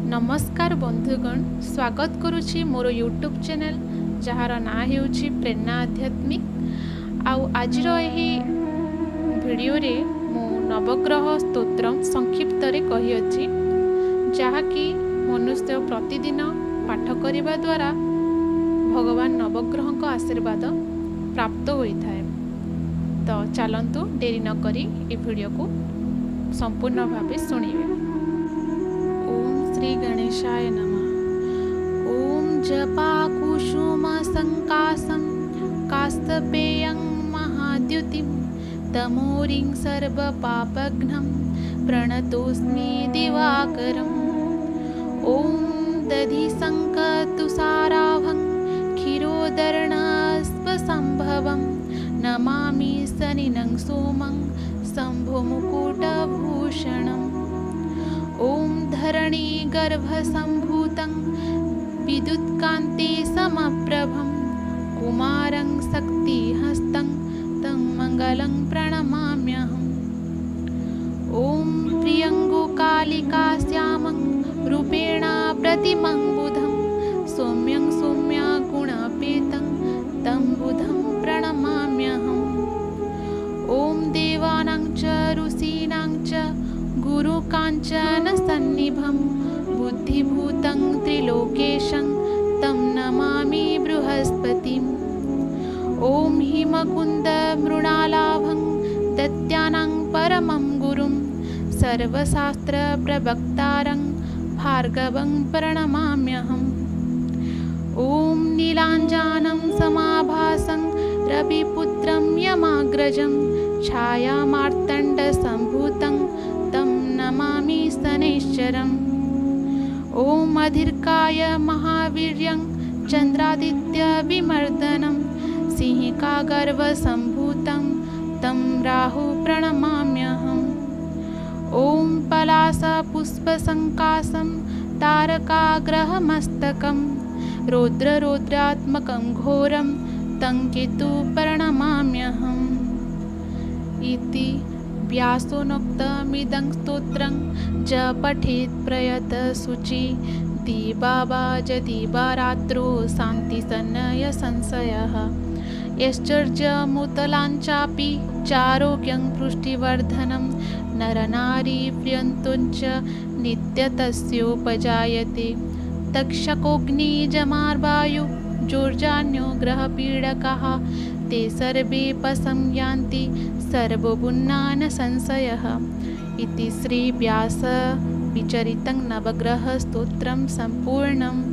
नमस्कार बंधुगण, स्वागत करुछि मोर यूट्यूब चैनल जार ना हेउछि प्रेरणा आध्यात्मिक। आजिर एही वीडियो रे मु नवग्रह स्तोत्र संक्षिप्त रे कहि अछि, जहाँकि मनुष्य प्रतिदिन पाठ करने द्वारा भगवान नवग्रह का आशीर्वाद प्राप्त होता है। तो चलतु डेरी न करी ए वीडियो को संपूर्ण भावे सुनिए। श्री गणेशाय नमः। ओम जपा कुसुम संकासं कास्तपेयं महाद्युतिं तमोरिं सर्वपापघ्नं प्रणतोऽस्मि दिवाकरम्। ओम दधिसंकतुषाराभं क्षीरोदर्णस्वसंभवं नमामि शनिनं सोमं शम्भुमुकुटभूषणम्। ओम धरणी गर्भसंभूतं विद्युत्कान्ते समप्रभं कुमारं शक्तिहस्तं तं मङ्गलं प्रणमाम्यहम्। ओम प्रियङ्गुकालिकाश्यामं रूपेण प्रतिमं बुधं सौम्यं सौम्यगुणपेतं तं बुधं प्रणमाम्यहम्। ओम देवानां च ऋषीणां च गुरुकाञ्चन सन्निभं बुद्धिभूतं त्रिलोकेशं तं नमामि बृहस्पतिम्। ओम हिमकुन्द मृणालाभं दैत्यानां परमं गुरुं सर्वशास्त्रप्रवक्तारं भार्गवं प्रणमाम्यहम्। ओम नीलाञ्जनं समाभासं रविपुत्रं यमाग्रजं छायामार्तण्डसम्भूतं तं नमामि शनैश्चरम्। ओम अधीर्काय महावीर्यं चन्द्रादित्यविमर्दनं सिंहिकागर्भसम्भूतं तं राहु प्रणमाम्यहम्। ओम पलाशपुष्पसङ्काशं तारकाग्रहमस्तकं रौद्रात्मकं घोरं तं केतु प्रणमाम्यहम्। इति व्यासोक्तमिदं स्तोत्रं च पठेत् प्रयतशुचि दिवारात्रो शान्तिशनय संशयः। यश्चर्यमुतलाञ्चापि चारोग्यं पुष्टिवर्धनं नरनारीप्रियन्तुञ्च नित्यतस्योपजायते। तक्षकोऽग्निजमार्वायु जोर्जान्यो ग्रहपीडकाः ते सर्वे पशं यान्ति सर्वगुणान् संशयः। इति श्री व्यास विचरितं नवग्रह स्तोत्रं सम्पूर्णम्।